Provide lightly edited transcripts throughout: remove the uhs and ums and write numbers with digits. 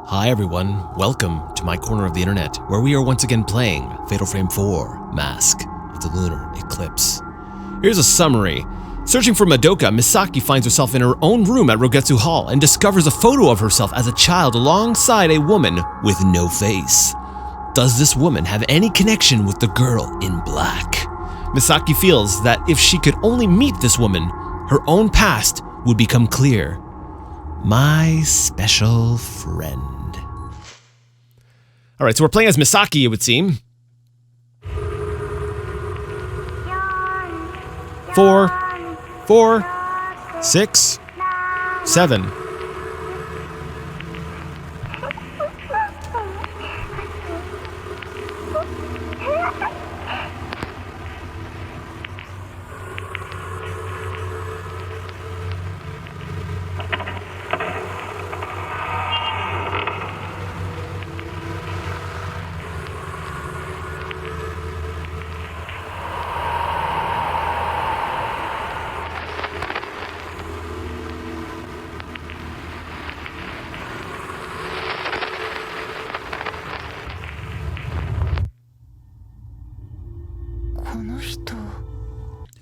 Hi everyone, welcome to my corner of the internet, where we are once again playing Fatal Frame 4, Mask of the Lunar Eclipse. Here's a summary. Searching for Madoka, Misaki finds herself in her own room at Rogetsu Hall and discovers a photo of herself as a child alongside a woman with no face. Does this woman have any connection with the girl in black? Misaki feels that if she could only meet this woman, her own past would become clear. My special friend. Alright, so we're playing as Misaki, it would seem. 4, 6, 7.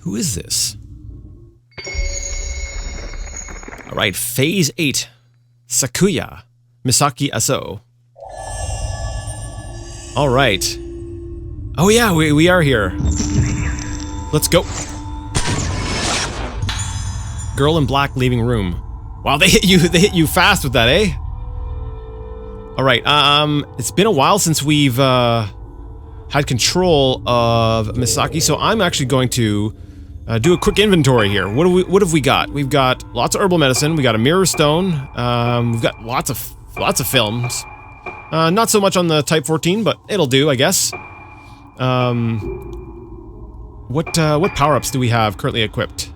Who is this? Alright, Phase 8. Sakuya. Misaki Aso. Alright. Oh yeah, we are here. Let's go. Girl in black leaving room. Wow, they hit you fast with that, eh? Alright, it's been a while since we've had control of Misaki, so I'm actually going to do a quick inventory here. What have we got? We've got lots of herbal medicine. We got a mirror stone. We've got lots of films. Not so much on the Type 14, but it'll do, I guess. What power-ups do we have currently equipped?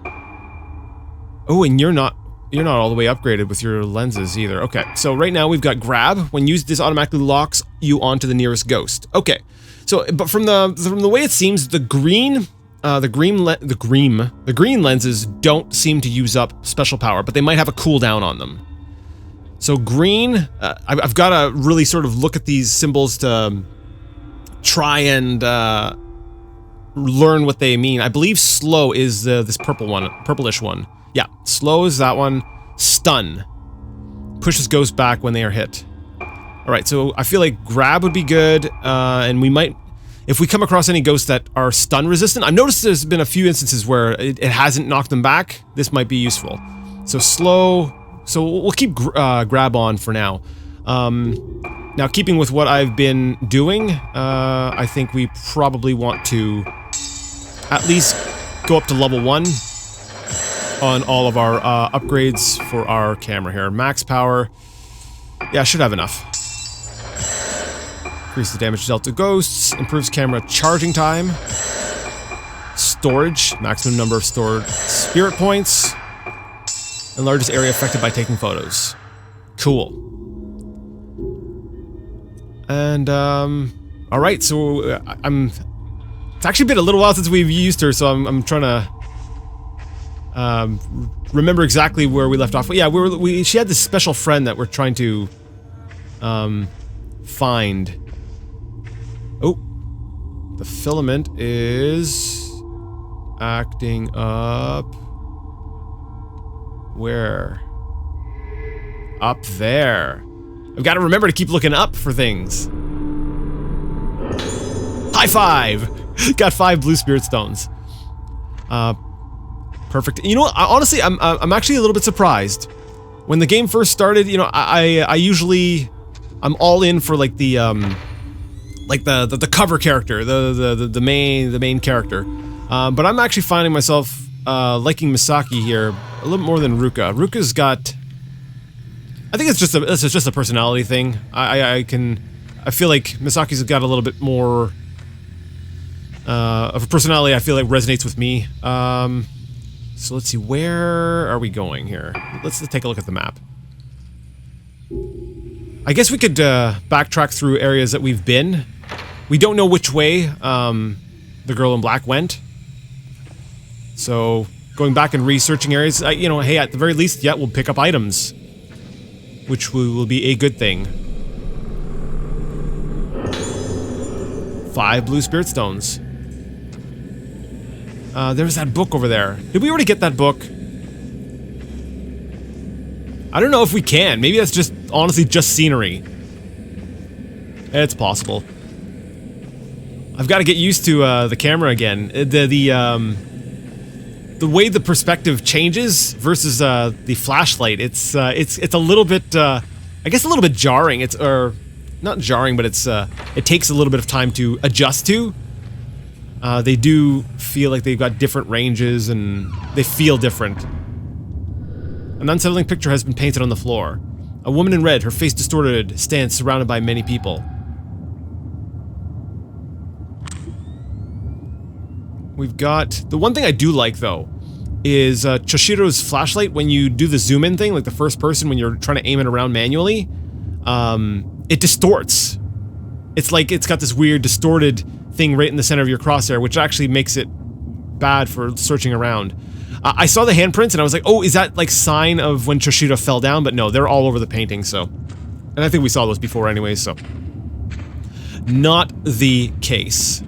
Oh, and you're not all the way upgraded with your lenses either. Okay, so right now we've got grab. When used, this automatically locks you onto the nearest ghost. Okay, so but from the way it seems, the green lenses don't seem to use up special power, but they might have a cooldown on them. So green, I've got to really sort of look at these symbols to try and learn what they mean. I believe slow is this purplish one. Yeah, slow is that one. Stun pushes ghosts back when they are hit. All right, so I feel like grab would be good, and we might, if we come across any ghosts that are stun resistant. I've noticed there's been a few instances where it hasn't knocked them back. This might be useful. So slow. So we'll keep grab on for now. Now, keeping with what I've been doing, I think we probably want to at least go up to level 1 on all of our upgrades for our camera here. Max power. Yeah, I should have enough. Increase the damage dealt to ghosts. Improves camera charging time. Storage. Maximum number of stored spirit points. And largest area affected by taking photos. Cool. And, alright, so it's actually been a little while since we've used her, so I'm trying to remember exactly where we left off. Yeah, she had this special friend that we're trying to find. Oh, the filament is acting up. Where? Up there. I've got to remember to keep looking up for things. High five! Got 5 blue spirit stones. Perfect. You know what? Honestly, I'm actually a little bit surprised. When the game first started, you know, I usually I'm all in for like the cover character, the main character. But I'm actually finding myself liking Misaki here a little more than Ruka. Ruka's got, I think it's just a personality thing. I feel like Misaki's got a little bit more of a personality I feel like resonates with me. So let's see, where are we going here? Let's take a look at the map. I guess we could backtrack through areas that we've been. We don't know which way the girl in black went. So going back and researching areas, you know, hey, at the very least, yeah, we'll pick up items, which will be a good thing. 5 blue spirit stones. There's that book over there. Did we already get that book? I don't know if we can. Maybe that's just, honestly, just scenery. It's possible. I've got to get used to the camera again. The way the perspective changes versus the flashlight, it's a little bit, I guess a little bit jarring. It's, or not jarring, but it's it takes a little bit of time to adjust to. They do feel like they've got different ranges and they feel different. An unsettling picture has been painted on the floor. A woman in red, her face distorted, stands surrounded by many people. We've got... The one thing I do like, though, is Choshiro's flashlight. When you do the zoom-in thing, like the first person, when you're trying to aim it around manually, it distorts. It's like it's got this weird distorted thing right in the center of your crosshair, which actually makes it bad for searching around. I saw the handprints and I was like, oh, is that like sign of when Choshiro fell down? But no, they're all over the painting, so... And I think we saw those before anyway, so... Not the case.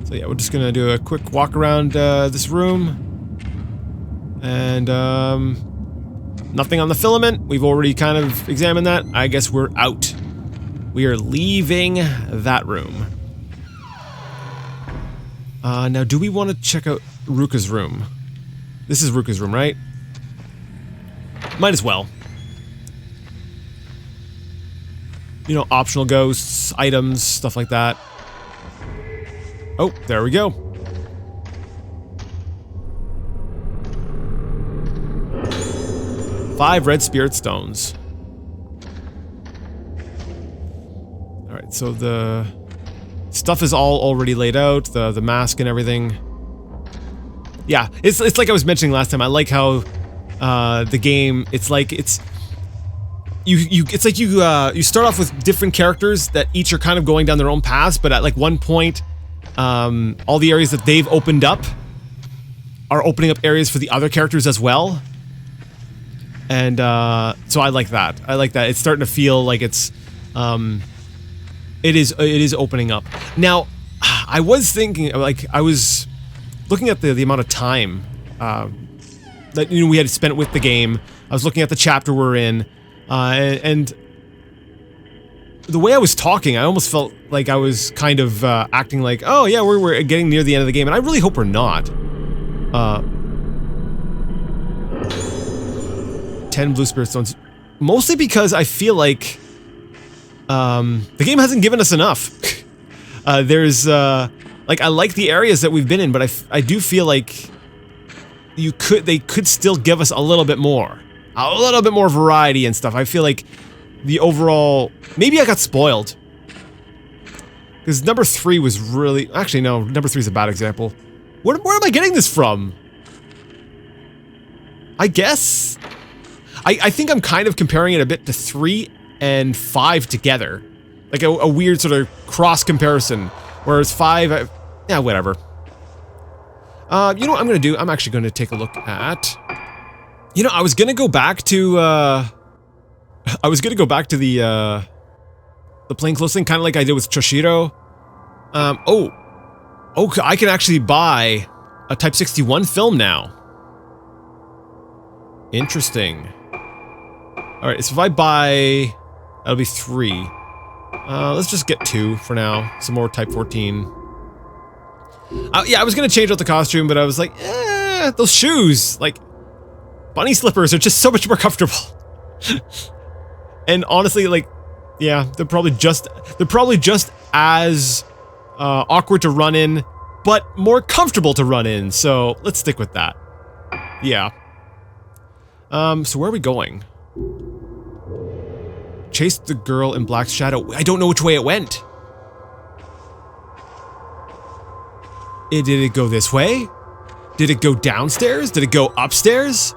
So yeah, we're just gonna do a quick walk around this room. And, nothing on the filament. We've already kind of examined that. I guess we're out. We are leaving that room. Now, do we want to check out Ruka's room? This is Ruka's room, right? Might as well. You know, optional ghosts, items, stuff like that. Oh, there we go. Five red spirit stones. Alright, so the stuff is all already laid out, the mask and everything. Yeah, it's like I was mentioning last time. I like how the game, it's like you start off with different characters that each are kind of going down their own paths, but at like one point all the areas that they've opened up are opening up areas for the other characters as well. And so I like that. I like that. It's starting to feel like it's it is opening up. Now, I was thinking, like, I was looking at the amount of time that, you know, we had spent with the game. I was looking at the chapter we're in, and the way I was talking, I almost felt like I was kind of acting like, oh yeah, we're getting near the end of the game, and I really hope we're not. 10 blue spirit stones. Mostly because I feel like the game hasn't given us enough. There's like, I like the areas that we've been in, but I do feel like they could still give us a little bit more variety and stuff. I feel like the overall, maybe I got spoiled, because number 3 was really, actually no, number 3 is a bad example. Where am I getting this from? I guess I think I'm kind of comparing it a bit to 3 and 5 together, like a weird sort of cross comparison. Whereas 5, yeah, whatever. You know what I'm gonna do? I'm actually gonna take a look at. You know, I was gonna go back to the plainclothes thing, kind of like I did with Choshiro. Oh, I can actually buy a Type 61 film now. Interesting. All right, so if I buy, that'll be 3. Let's just get 2 for now. Some more Type 14. Yeah, I was gonna change out the costume, but I was like, those shoes, like, bunny slippers are just so much more comfortable. And honestly, like, yeah, they're probably just as awkward to run in, but more comfortable to run in. So let's stick with that. Yeah. So where are we going? Chased the girl in black shadow. I don't know which way it went. Did it go this way? Did it go downstairs? Did it go upstairs?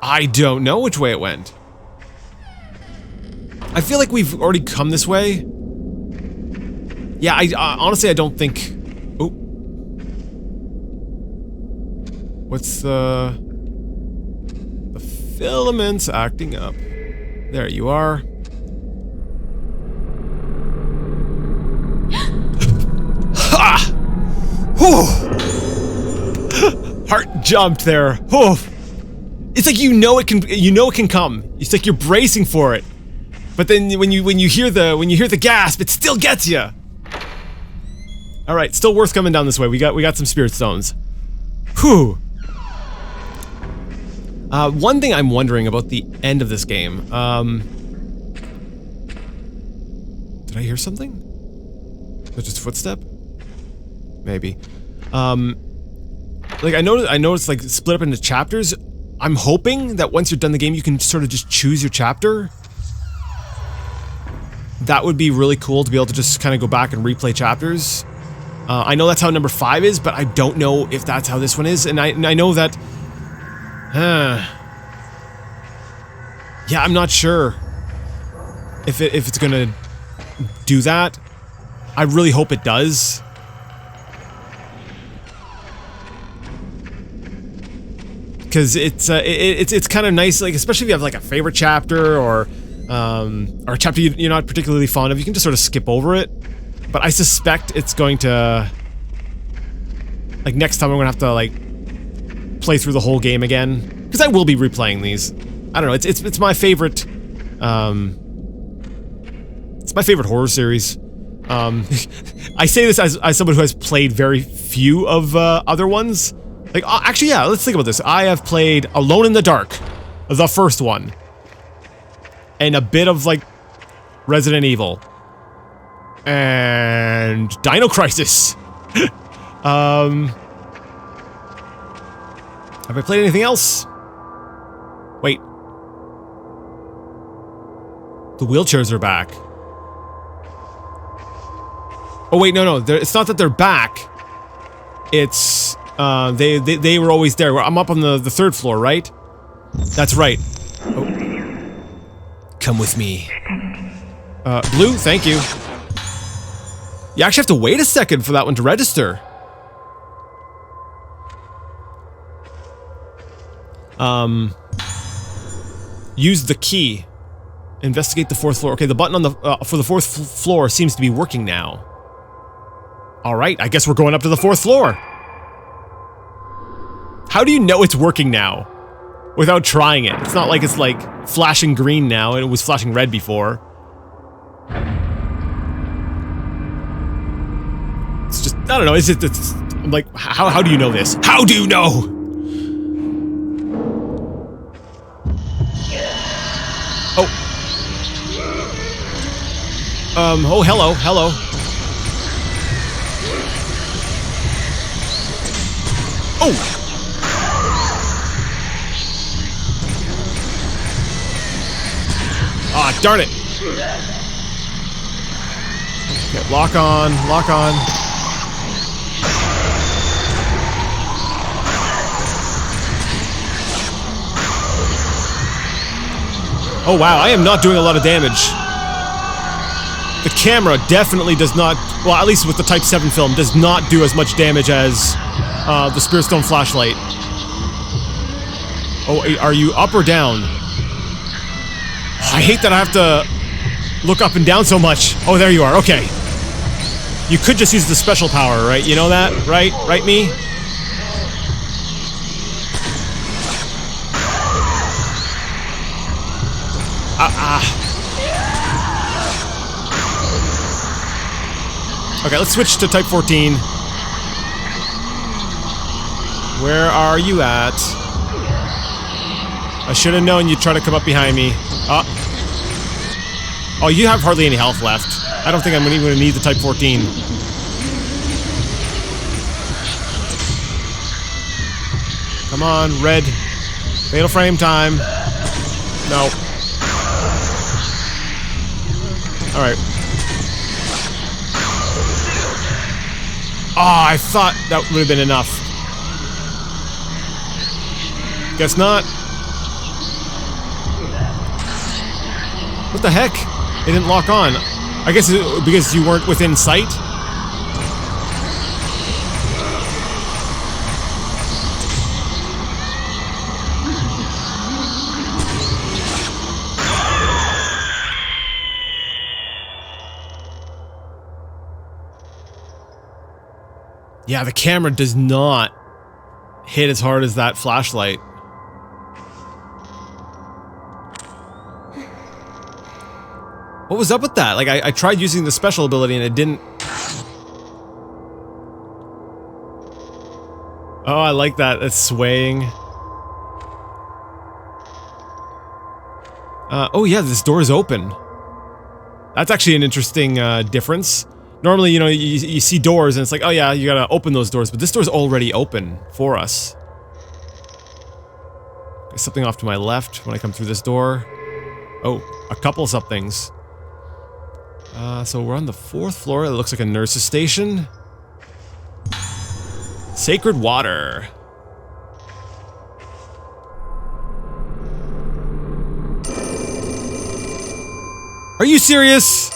I don't know which way it went. I feel like we've already come this way. Yeah, honestly, I don't think... Oh. What's the filament's acting up. There you are. Heart jumped there. Whew. It's like you know it can come. It's like you're bracing for it. But then when you hear the gasp, it still gets you. All right, still worth coming down this way. We got some spirit stones. Whew. One thing I'm wondering about the end of this game. Did I hear something? Was it just a footstep? Maybe. Like I know it's like split up into chapters. I'm hoping that once you're done the game, you can sort of just choose your chapter. That would be really cool to be able to just kind of go back and replay chapters. I know that's how number 5 is, but I don't know if that's how this one is. And I know that... yeah, I'm not sure if it's gonna do that. I really hope it does. Because it's kind of nice, like, especially if you have like a favorite chapter or a chapter you're not particularly fond of, you can just sort of skip over it. But I suspect it's going to, like, next time I'm gonna have to like play through the whole game again, because I will be replaying these. I don't know. It's my favorite. It's my favorite horror series. I say this as someone who has played very few of other ones. Like, actually, yeah, let's think about this. I have played Alone in the Dark, the first one. And a bit of, like, Resident Evil. And Dino Crisis. Have I played anything else? Wait. The wheelchairs are back. Oh, wait, no. It's not that they're back. It's... they were always there. I'm up on the 3rd floor, right? That's right. Oh. Come with me. Blue, thank you. You actually have to wait a second for that one to register. Use the key. Investigate the 4th floor. Okay, the button on the for the 4th floor seems to be working now. All right, I guess we're going up to the 4th floor. How do you know it's working now without trying it? It's not like it's like flashing green now and it was flashing red before. It's just, I don't know, it's I'm like, how do you know this? How do you know? Oh. Oh, hello. Oh! Ah, darn it! Okay, lock on. Oh wow, I am not doing a lot of damage. The camera definitely does not, well, at least with the Type 7 film, does not do as much damage as the Spirit Stone flashlight. Oh, are you up or down? I hate that I have to look up and down so much. Oh, there you are. Okay. You could just use the special power, right? You know that, right? Right, me? Okay, let's switch to Type 14. Where are you at? I should have known you'd try to come up behind me. Oh, you have hardly any health left. I don't think I'm even going to need the Type 14. Come on, red. Fatal frame time. No. Alright. Oh, I thought that would have been enough. Guess not. What the heck? It didn't lock on. I guess because you weren't within sight? Yeah, the camera does not hit as hard as that flashlight. What was up with that? Like, I tried using the special ability and it didn't... Oh, I like that. It's swaying. Oh yeah, this door is open. That's actually an interesting difference. Normally, you know, you see doors and it's like, oh yeah, you gotta open those doors, but this door's already open for us. There's something off to my left when I come through this door. Oh, a couple of somethings. So we're on the 4th floor. It looks like a nurse's station. Sacred water. Are you serious?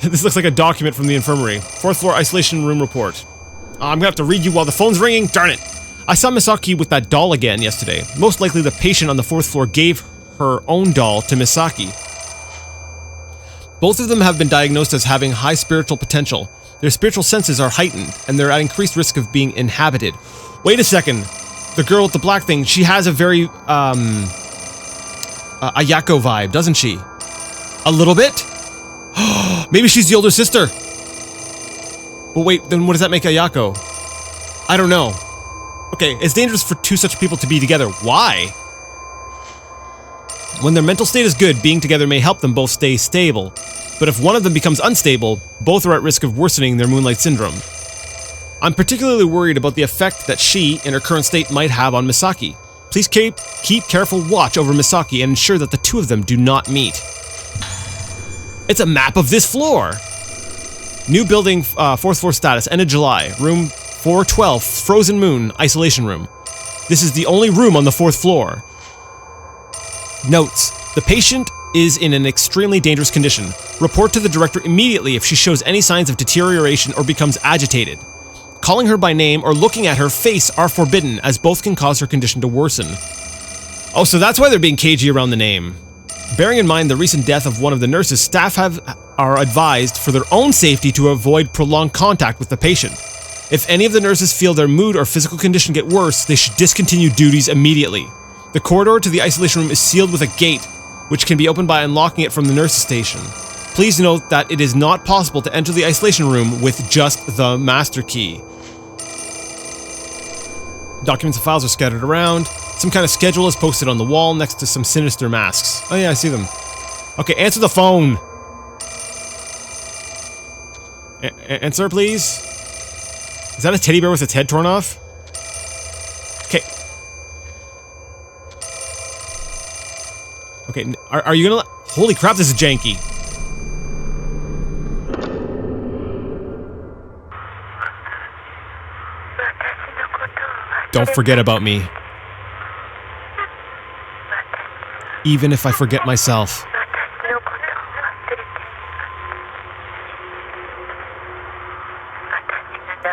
This looks like a document from the infirmary. 4th floor isolation room report. I'm gonna have to read you while the phone's ringing. Darn it. I saw Misaki with that doll again yesterday. Most likely the patient on the 4th floor gave her own doll to Misaki. Both of them have been diagnosed as having high spiritual potential. Their spiritual senses are heightened, and they're at increased risk of being inhabited. Wait a second. The girl with the black thing, she has a very, Ayako vibe, doesn't she? A little bit? Maybe she's the older sister. But wait, then what does that make Ayako? I don't know. Okay, it's dangerous for two such people to be together. Why? When their mental state is good, being together may help them both stay stable. But if one of them becomes unstable, both are at risk of worsening their Moonlight Syndrome. I'm particularly worried about the effect that she, in her current state, might have on Misaki. Please keep careful watch over Misaki and ensure that the two of them do not meet. It's a map of this floor! New building, 4th floor status, end of July. Room 412, Frozen Moon, isolation room. This is the only room on the 4th floor. Notes: the patient is in an extremely dangerous condition. Report to the director immediately if she shows any signs of deterioration or becomes agitated. Calling her by name or looking at her face are forbidden, as both can cause her condition to worsen. Oh, so that's why they're being cagey around the name. Bearing in mind the recent death of one of the nurses, staff are advised for their own safety to avoid prolonged contact with the patient. If any of the nurses feel their mood or physical condition get worse, they should discontinue duties immediately. The corridor to the isolation room is sealed with a gate, which can be opened by unlocking it from the nurse's station. Please note that it is not possible to enter the isolation room with just the master key. Documents and files are scattered around. Some kind of schedule is posted on the wall next to some sinister masks. Oh yeah, I see them. Okay, answer the phone! Answer, please? Is that a teddy bear with its head torn off? Okay. Okay, are you gonna holy crap, this is janky. Don't forget about me. Even if I forget myself.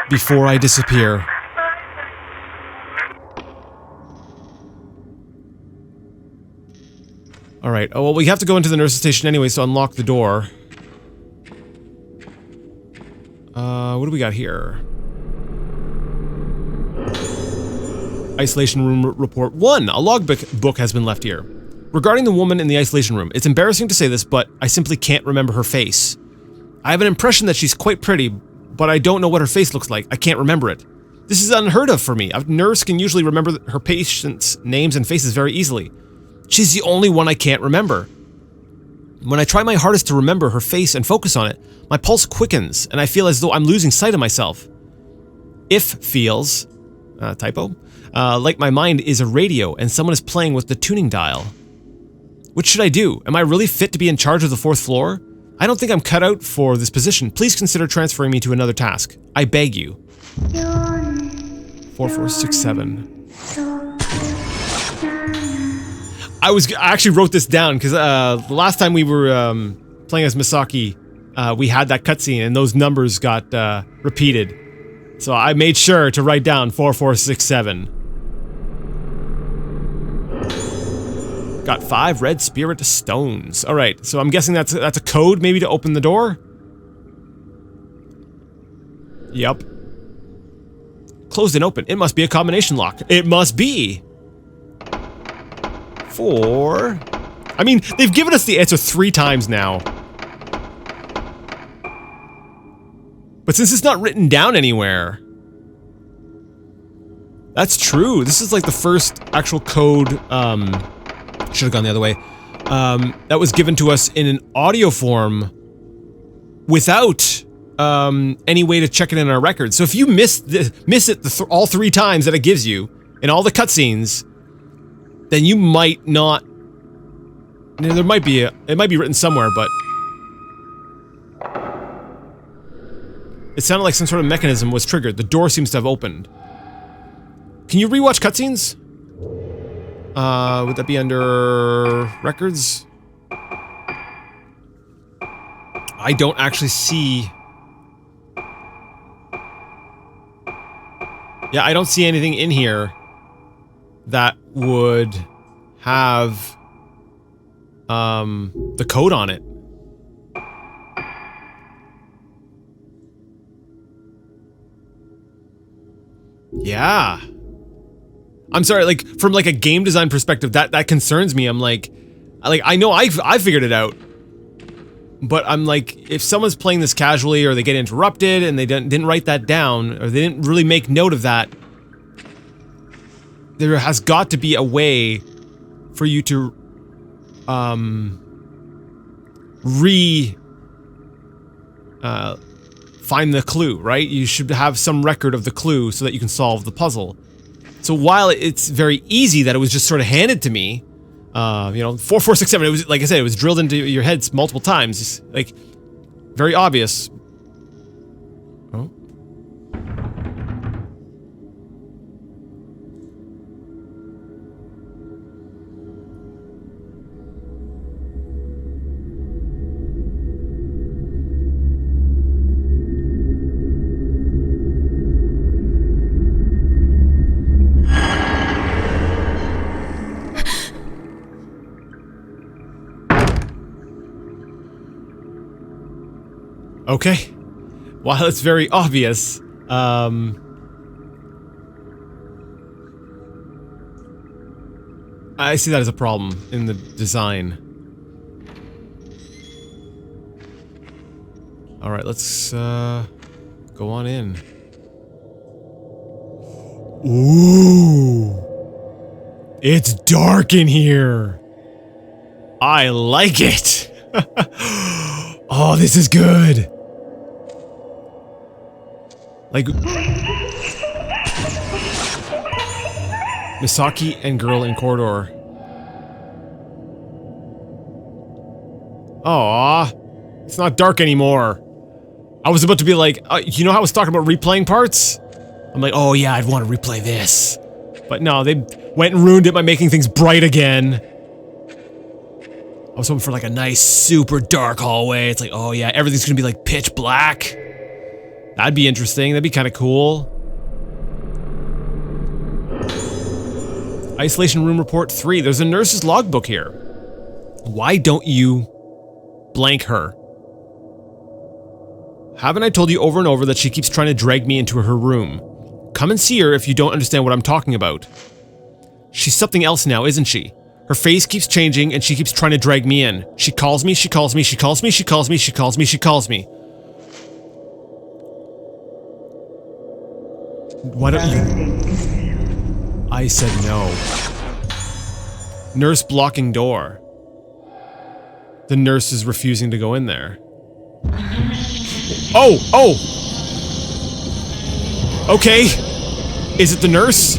Before I disappear. Alright, oh well, we have to go into the nurse's station anyway, so unlock the door. What do we got here? Isolation room report 1. A logbook has been left here. Regarding the woman in the isolation room, it's embarrassing to say this, but I simply can't remember her face. I have an impression that she's quite pretty, but I don't know what her face looks like. I can't remember it. This is unheard of for me. A nurse can usually remember her patients' names and faces very easily. She's the only one I can't remember. When I try my hardest to remember her face and focus on it, my pulse quickens, and I feel as though I'm losing sight of myself. If feels, typo, like my mind is a radio and someone is playing with the tuning dial. What should I do? Am I really fit to be in charge of the 4th floor? I don't think I'm cut out for this position. Please consider transferring me to another task. I beg you. 4467. I actually wrote this down because the last time we were playing as Misaki, we had that cutscene and those numbers got repeated. So I made sure to write down 4467. Got 5 red spirit stones. Alright, so I'm guessing that's a code maybe to open the door? Yep. Closed and open. It must be a combination lock. It must be! 4... I mean, they've given us the answer 3 times now. But since it's not written down anywhere... That's true. This is like the first actual code, should have gone the other way. That was given to us in an audio form without any way to check it in our records. So if you miss it all 3 times that it gives you in all the cutscenes, then you might not. There might be it might be written somewhere, but it sounded like some sort of mechanism was triggered. The door seems to have opened. Can you rewatch cutscenes? Would that be under records? I don't actually see... Yeah, I don't see anything in here that would have the code on it. Yeah. I'm sorry, like, from like a game design perspective, that concerns me. I'm like, I know I've figured it out. But I'm like, if someone's playing this casually or they get interrupted and they didn't write that down, or they didn't really make note of that, there has got to be a way for you to find the clue, right? You should have some record of the clue so that you can solve the puzzle. So while it's very easy that it was just sort of handed to me, you know, 4, 4, 6, 7, it was, like I said, it was drilled into your heads multiple times. It's, like, very obvious. Oh. Okay. While it's very obvious, I see that as a problem in the design. Alright, let's, go on in. Ooh! It's dark in here! I like it! Oh, this is good! Like... Misaki and girl in corridor. Aww. It's not dark anymore. I was about to be like, you know how I was talking about replaying parts? I'm like, oh yeah, I'd want to replay this. But no, they went and ruined it by making things bright again. I was hoping for like a nice, super dark hallway. It's like, oh yeah, everything's gonna be like pitch black. That'd be interesting. That'd be kind of cool. Isolation room report 3. There's a nurse's logbook here. Why don't you blank her? Haven't I told you over and over that she keeps trying to drag me into her room? Come and see her if you don't understand what I'm talking about. She's something else now, isn't she? Her face keeps changing and she keeps trying to drag me in. She calls me, she calls me, she calls me, she calls me, she calls me, she calls me. Why don't you... I said no. Nurse blocking door. The nurse is refusing to go in there. Oh! Oh! Okay. Is it the nurse?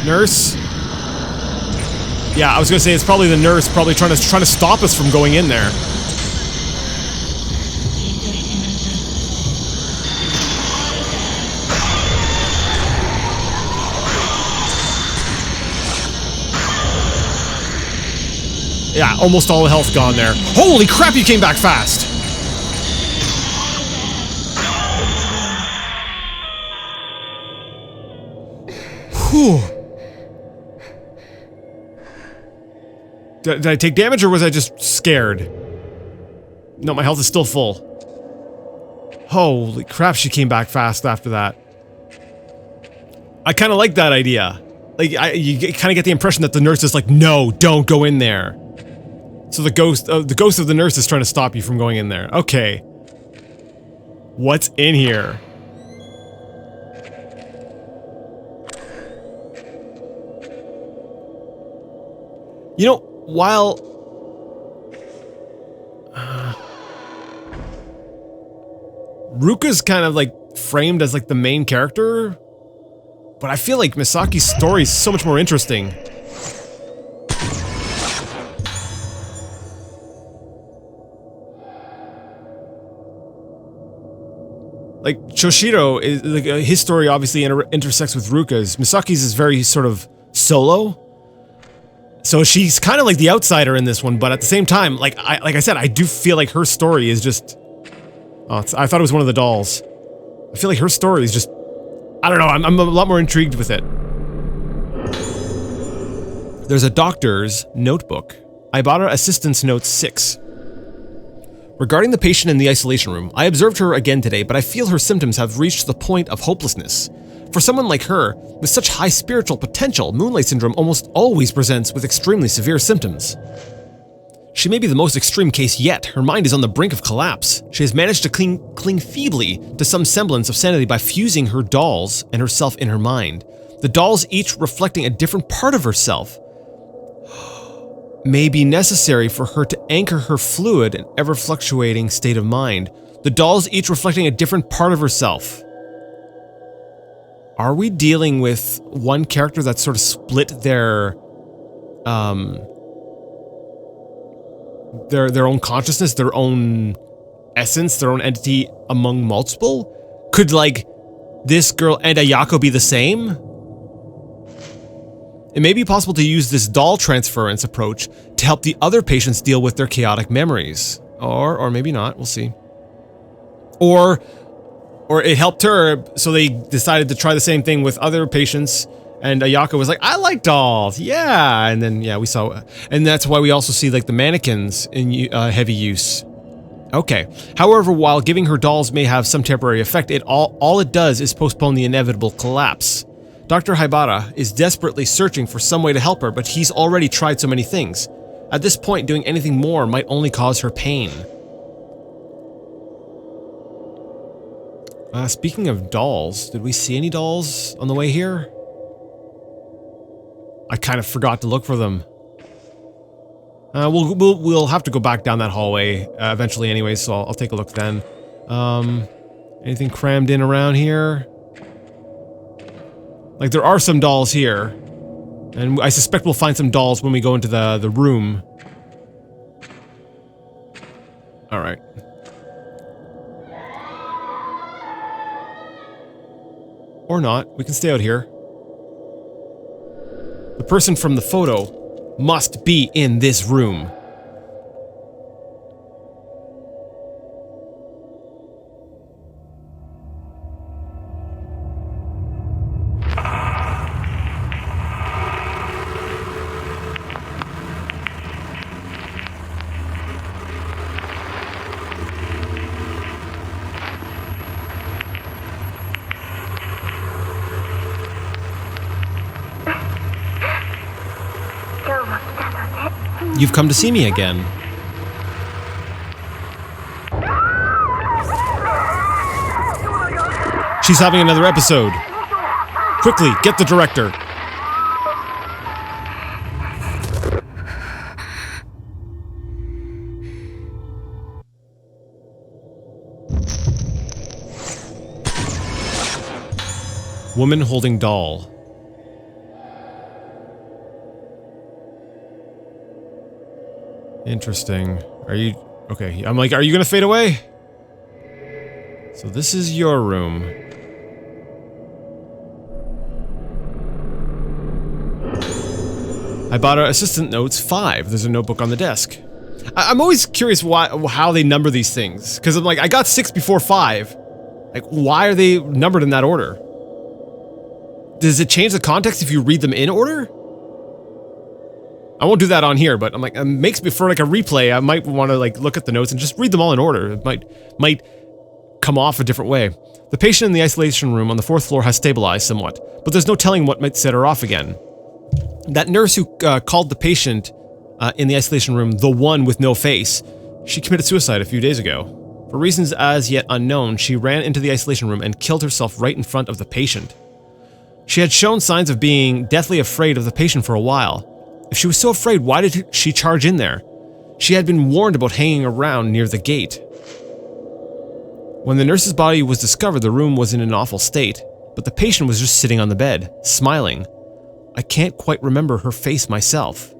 Nurse? Yeah, I was gonna say it's probably the nurse, probably trying to stop us from going in there. Yeah, almost all the health gone there. Holy crap, you came back fast! Whew. Did I take damage or was I just scared? No, my health is still full. Holy crap, she came back fast after that. I kind of like that idea. Like, you kind of get the impression that the nurse is like, no, don't go in there. So the ghost of the nurse is trying to stop you from going in there. Okay. What's in here? You know, while... Ruka's kind of like framed as like the main character, but I feel like Misaki's story is so much more interesting. Like, Choshiro, is, like, his story obviously intersects with Ruka's. Misaki's is very sort of solo. So she's kind of like the outsider in this one, but at the same time, like I said, I do feel like her story is just... Oh, I thought it was one of the dolls. I feel like her story is just... I don't know, I'm a lot more intrigued with it. There's a doctor's notebook. Ibara Assistance Note 6. Regarding the patient in the isolation room, I observed her again today, but I feel her symptoms have reached the point of hopelessness. For someone like her, with such high spiritual potential, Moonlight Syndrome almost always presents with extremely severe symptoms. She may be the most extreme case yet. Her mind is on the brink of collapse. She has managed to cling feebly to some semblance of sanity by fusing her dolls and herself in her mind. The dolls each reflecting a different part of herself. May be necessary for her to anchor her fluid and ever-fluctuating state of mind. The dolls each reflecting a different part of herself. Are we dealing with one character that sort of split their own consciousness, their own essence, their own entity among multiple? Could, like, this girl and Ayako be the same? It may be possible to use this doll transference approach to help the other patients deal with their chaotic memories. Or maybe not, we'll see. Or it helped her, so they decided to try the same thing with other patients, and Ayako was like, I like dolls, yeah! And then, yeah, we saw... And that's why we also see, like, the mannequins in heavy use. Okay. However, while giving her dolls may have some temporary effect, all it does is postpone the inevitable collapse. Dr. Haibara is desperately searching for some way to help her, but he's already tried so many things. At this point, doing anything more might only cause her pain. Speaking of dolls, did we see any dolls on the way here? I kind of forgot to look for them. We'll have to go back down that hallway eventually anyway, so I'll take a look then. Anything crammed in around here? Like, there are some dolls here. And I suspect we'll find some dolls when we go into the room. Alright. Or not. We can stay out here. The person from the photo must be in this room. You've come to see me again. She's having another episode. Quickly, get the director. Woman holding doll. Interesting. Are you... Okay, I'm like, are you gonna fade away? So this is your room. I bought assistant notes 5. There's a notebook on the desk. I'm always curious how they number these things. Because I'm like, I got 6 before 5. Like, why are they numbered in that order? Does it change the context if you read them in order? I won't do that on here, but I'm like, it makes me, for like a replay, I might want to like look at the notes and just read them all in order. It might come off a different way. The patient in the isolation room on the 4th floor has stabilized somewhat, but there's no telling what might set her off again. That nurse who called the patient in the isolation room the one with no face, she committed suicide a few days ago. For reasons as yet unknown, she ran into the isolation room and killed herself right in front of the patient. She had shown signs of being deathly afraid of the patient for a while. If she was so afraid, why did she charge in there? She had been warned about hanging around near the gate. When the nurse's body was discovered, the room was in an awful state, but the patient was just sitting on the bed, smiling. I can't quite remember her face myself.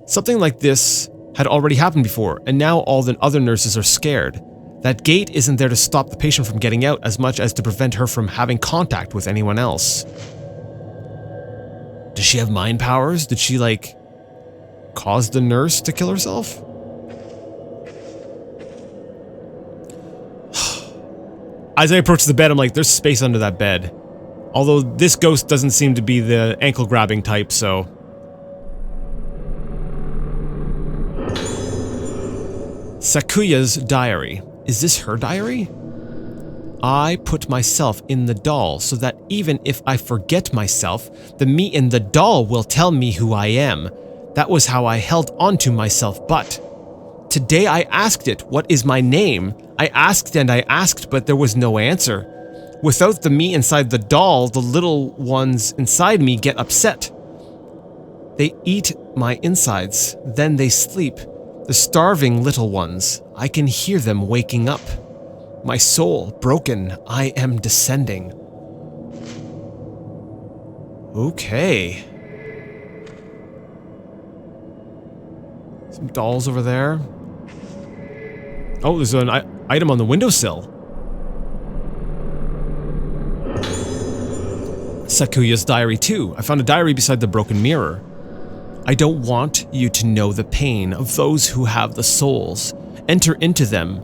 Something like this had already happened before, and now all the other nurses are scared. That gate isn't there to stop the patient from getting out as much as to prevent her from having contact with anyone else. Does she have mind powers? Did she, like, cause the nurse to kill herself? As I approach the bed, I'm like, there's space under that bed. Although this ghost doesn't seem to be the ankle-grabbing type, so... Sakuya's diary. Is this her diary? I put myself in the doll so that even if I forget myself, the me in the doll will tell me who I am. That was how I held onto myself, but... Today I asked it, what is my name? I asked and I asked, but there was no answer. Without the me inside the doll, the little ones inside me get upset. They eat my insides, then they sleep. The starving little ones, I can hear them waking up. My soul, broken, I am descending. Okay. Some dolls over there. Oh, there's an item on the windowsill. Sakuya's diary too. I found a diary beside the broken mirror. I don't want you to know the pain of those who have the souls. Enter into them,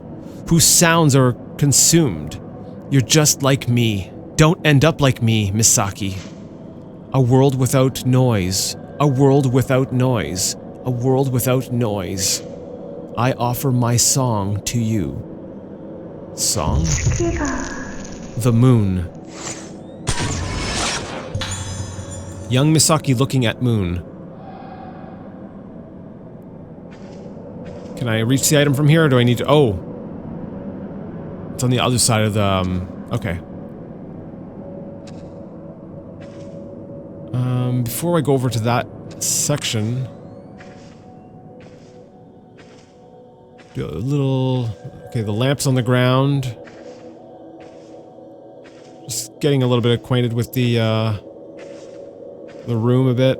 whose sounds are consumed. You're just like me. Don't end up like me, Misaki. A world without noise. A world without noise. A world without noise. I offer my song to you. Song? The moon. Young Misaki looking at moon. Can I reach the item from here, or do I need to... Oh! It's on the other side of the... okay. Before I go over to that section... do a little... okay, the lamp's on the ground. Just getting a little bit acquainted with the room a bit.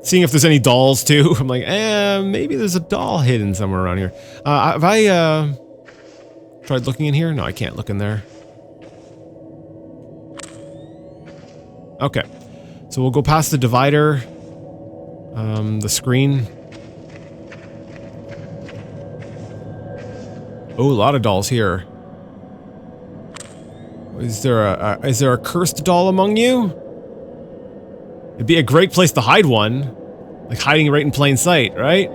Seeing if there's any dolls, too. I'm like, maybe there's a doll hidden somewhere around here. Have I, tried looking in here? No, I can't look in there. Okay. So we'll go past the divider. The screen. Oh, a lot of dolls here. Is there a cursed doll among you? It'd be a great place to hide one. Like hiding right in plain sight, right?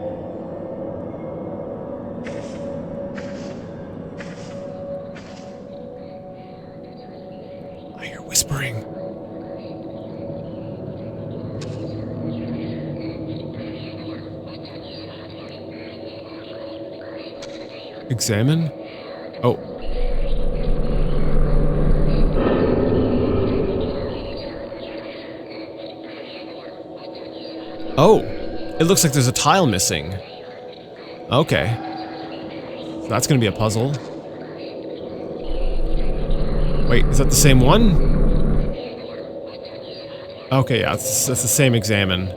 I hear whispering. Examine? Oh. Oh, it looks like there's a tile missing. Okay. So that's gonna be a puzzle. Wait, is that the same one? Okay, yeah, that's the same examine.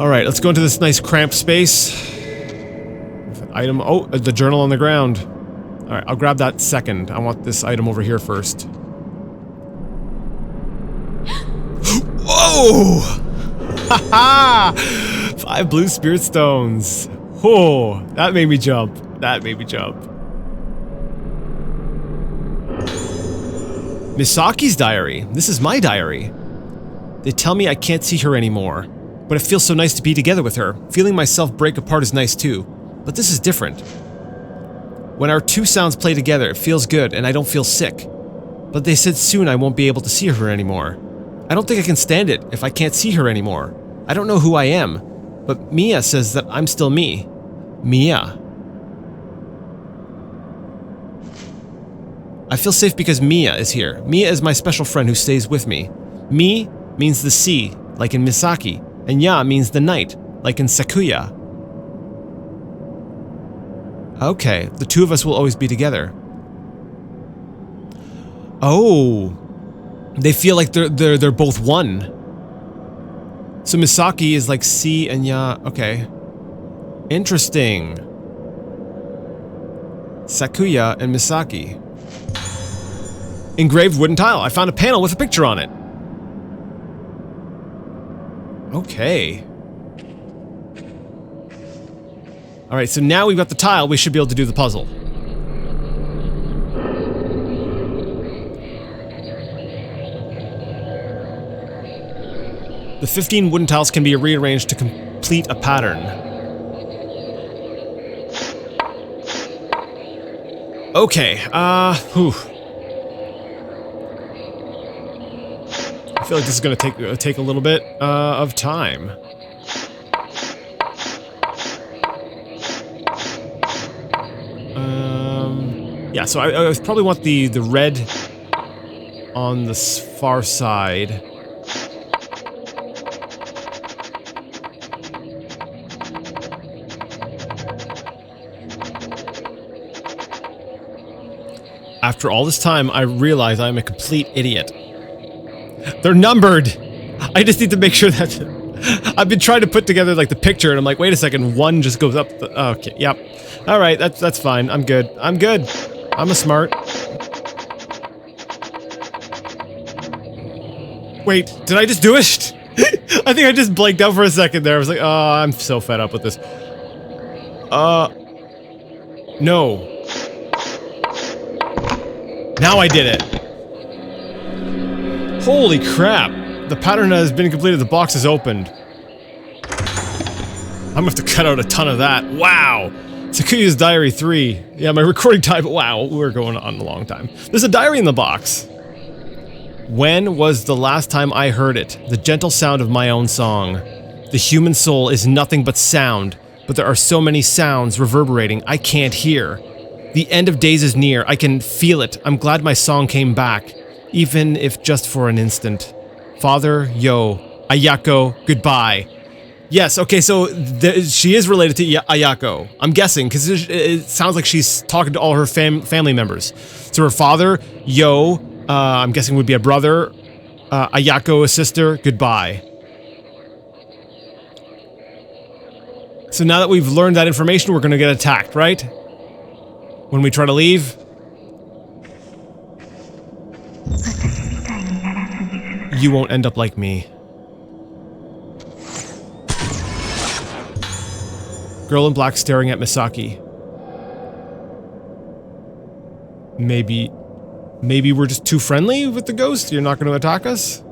Alright, let's go into this nice cramped space. With an item. Oh, the journal on the ground. Alright, I'll grab that second. I want this item over here first. Whoa! Haha! 5 blue spirit stones. Oh, that made me jump. That made me jump. Misaki's diary. This is my diary. They tell me I can't see her anymore. But it feels so nice to be together with her. Feeling myself break apart is nice too. But this is different. When our two sounds play together, it feels good and I don't feel sick. But they said soon I won't be able to see her anymore. I don't think I can stand it if I can't see her anymore. I don't know who I am. But Mia says that I'm still me. Mia. I feel safe because Mia is here. Mia is my special friend who stays with me. Mi means the sea, like in Misaki, and Ya means the night, like in Sakuya. Okay, the two of us will always be together. Oh, they feel like they're both one. So Misaki is like sea and Ya. Okay, interesting. Sakuya and Misaki. Engraved wooden tile. I found a panel with a picture on it. Okay. Alright, so now we've got the tile, we should be able to do the puzzle. The 15 wooden tiles can be rearranged to complete a pattern. Okay, whew. I feel like this is gonna take a little bit of time. Yeah, so I probably want the red on the far side. After all this time, I realize I'm a complete idiot. They're numbered! I just need to make sure that... I've been trying to put together, like, the picture, and I'm like, wait a second, one just goes up the... Okay, yep. Alright, that's fine. I'm good. I'm good. I'm a smart. Wait, did I just do it? I think I just blanked out for a second there. I was like, oh, I'm so fed up with this. No. Now I did it. Holy crap. The pattern has been completed. The box is opened. I'm gonna have to cut out a ton of that. Wow. Sakuya's Diary 3. Yeah, my recording time. Wow, we're going on a long time. There's a diary in the box. When was the last time I heard it? The gentle sound of my own song. The human soul is nothing but sound, but there are so many sounds reverberating I can't hear. The end of days is near. I can feel it. I'm glad my song came back, even if just for an instant. Father, yo, Ayako, goodbye. Yes, okay, so she is related to Ayako. I'm guessing, because it sounds like she's talking to all her family members. So her father, yo, I'm guessing would be a brother. Ayako, a sister, goodbye. So now that we've learned that information, we're gonna get attacked, right? When we try to leave. You won't end up like me. Girl in black staring at Misaki. Maybe we're just too friendly with the ghost? You're not going to attack us?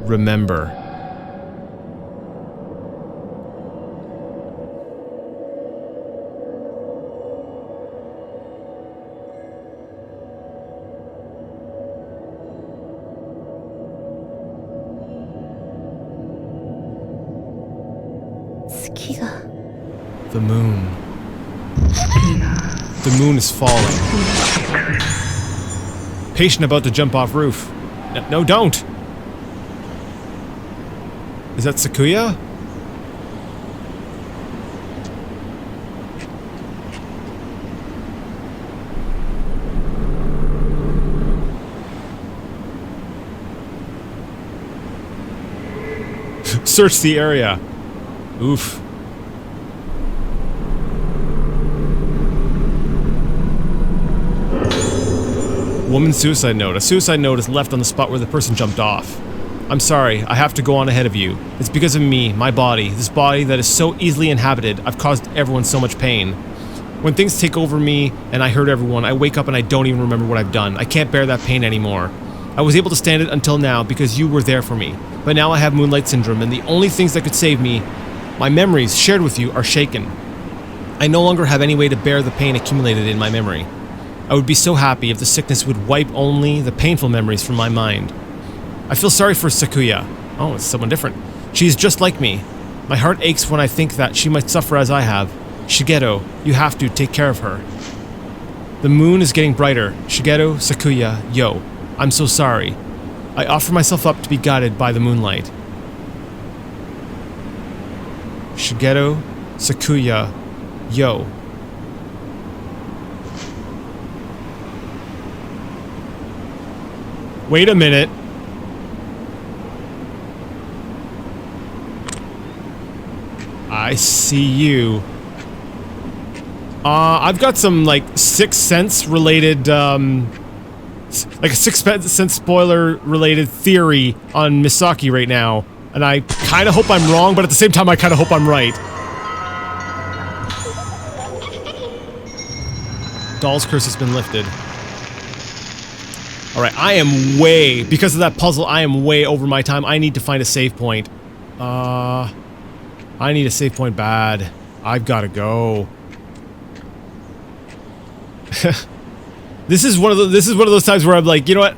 Remember. The moon. The moon is falling. Patient about to jump off roof. No, don't! Is that Sakuya? Search the area. Oof. Woman's suicide note. A suicide note is left on the spot where the person jumped off. I'm sorry, I have to go on ahead of you. It's because of me, my body, this body that is so easily inhabited. I've caused everyone so much pain. When things take over me and I hurt everyone, I wake up and I don't even remember what I've done. I can't bear that pain anymore. I was able to stand it until now because you were there for me. But now I have Moonlight Syndrome, and the only things that could save me, my memories shared with you, are shaken. I no longer have any way to bear the pain accumulated in my memory. I would be so happy if the sickness would wipe only the painful memories from my mind. I feel sorry for Sakuya. Oh, it's someone different. She is just like me. My heart aches when I think that she might suffer as I have. Shigeru, you have to take care of her. The moon is getting brighter. Shigeru, Sakuya, yo. I'm so sorry. I offer myself up to be guided by the moonlight. Shigeru, Sakuya, yo. Wait a minute. I see you. I've got some, like, Sixth Sense related, like a Sixth Sense spoiler related theory on Misaki right now. And I kind of hope I'm wrong, but at the same time I kind of hope I'm right. Doll's curse has been lifted. Alright, I am way, because of that puzzle, I am way over my time. I need to find a save point. I need a save point bad. I've gotta go. This is one of those times where I'm like, you know what?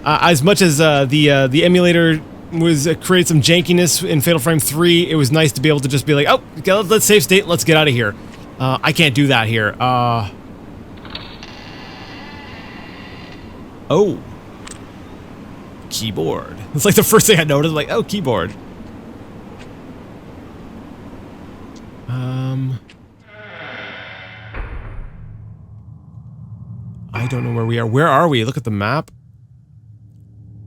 As much as the emulator was created some jankiness in Fatal Frame 3, it was nice to be able to just be like, oh, let's save state, let's get out of here. I can't do that here. Oh. Keyboard. It's like the first thing I noticed, like, oh, keyboard. I don't know where we are. Where are we? Look at the map.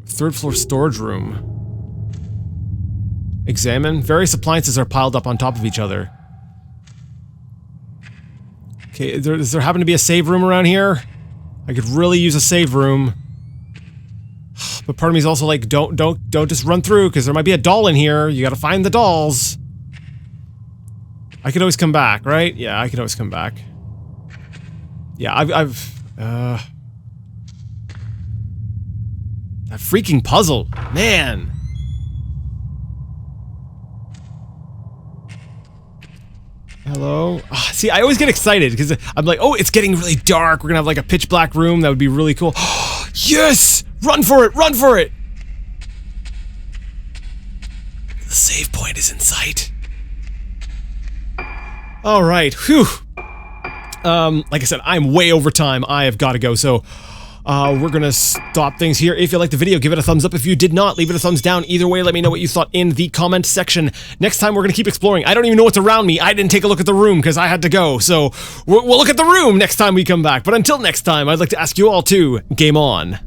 Third floor storage room. Examine. Various appliances are piled up on top of each other. Okay, does there happen to be a save room around here? I could really use a save room. But part of me is also like, don't just run through, because there might be a doll in here. You gotta find the dolls. I could always come back, right? Yeah, I could always come back. Yeah, that freaking puzzle, man. Hello? Oh, see, I always get excited because I'm like, oh, it's getting really dark. We're gonna have like a pitch black room. That would be really cool. Yes! Run for it! Run for it! The save point is in sight. Alright, whew. Like I said, I'm way over time. I have got to go, so we're gonna stop things here. If you liked the video, give it a thumbs up. If you did not, leave it a thumbs down. Either way, let me know what you thought in the comment section. Next time, we're gonna keep exploring. I don't even know what's around me. I didn't take a look at the room because I had to go, so we'll look at the room next time we come back. But until next time, I'd like to ask you all to game on.